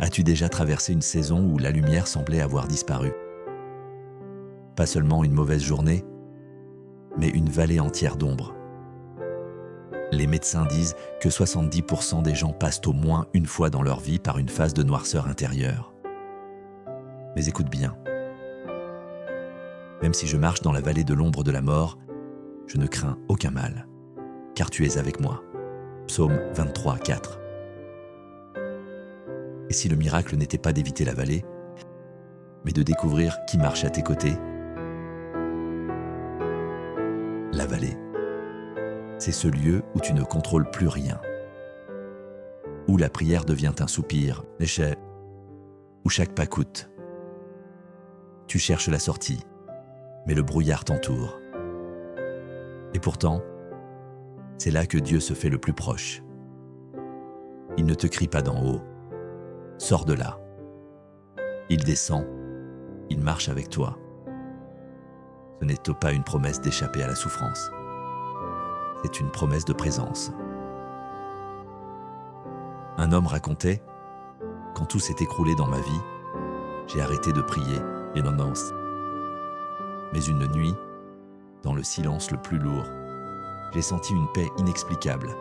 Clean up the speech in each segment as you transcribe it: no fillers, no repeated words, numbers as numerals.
As-tu déjà traversé une saison où la lumière semblait avoir disparu? Pas seulement une mauvaise journée, mais une vallée entière d'ombre. Les médecins disent que 70% des gens passent au moins une fois dans leur vie par une phase de noirceur intérieure. Mais écoute bien, même si je marche dans la vallée de l'ombre de la mort, je ne crains aucun mal, car tu es avec moi. Psaume 23, 4. Et si le miracle n'était pas d'éviter la vallée, mais de découvrir qui marche à tes côtés? La vallée, c'est ce lieu où tu ne contrôles plus rien, où la prière devient un soupir, où chaque pas coûte. Tu cherches la sortie, mais le brouillard t'entoure. Et pourtant, c'est là que Dieu se fait le plus proche. Il ne te crie pas d'en haut. Sors de là. Il descend. Il marche avec toi. Ce n'est pas une promesse d'échapper à la souffrance. C'est une promesse de présence. Un homme racontait, quand tout s'est écroulé dans ma vie, j'ai arrêté de prier et non. Mais une nuit, dans le silence le plus lourd, j'ai senti une paix inexplicable,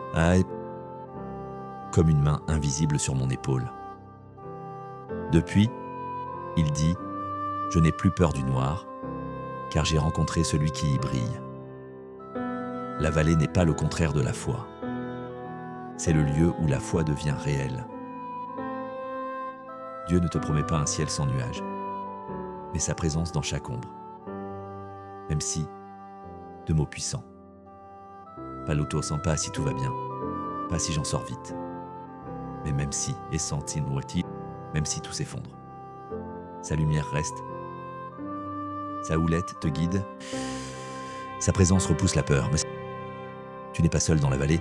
comme une main invisible sur mon épaule. Depuis, il dit, je n'ai plus peur du noir, car j'ai rencontré celui qui y brille. La vallée n'est pas le contraire de la foi. C'est le lieu où la foi devient réelle. Dieu ne te promet pas un ciel sans nuages, mais sa présence dans chaque ombre. Même si, deux mots puissants. Pas l'auto sans pas si tout va bien, pas si j'en sors vite. Mais même si, et sans même si tout s'effondre. Sa lumière reste. Sa houlette te guide. Sa présence repousse la peur. Mais tu n'es pas seul dans la vallée.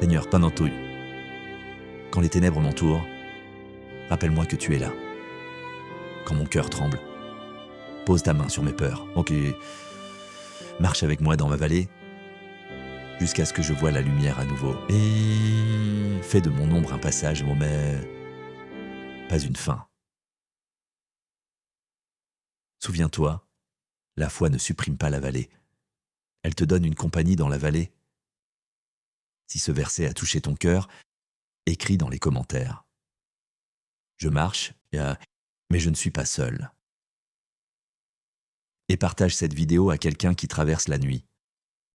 Seigneur, panantouille. Quand les ténèbres m'entourent, rappelle-moi que tu es là. Quand mon cœur tremble, pose ta main sur mes peurs. Ok, marche avec moi dans ma vallée, jusqu'à ce que je voie la lumière à nouveau. Et fais de mon ombre un passage, mais pas une fin. Souviens-toi, la foi ne supprime pas la vallée. Elle te donne une compagnie dans la vallée. Si ce verset a touché ton cœur, écris dans les commentaires. Je marche, mais je ne suis pas seul. Et partage cette vidéo à quelqu'un qui traverse la nuit.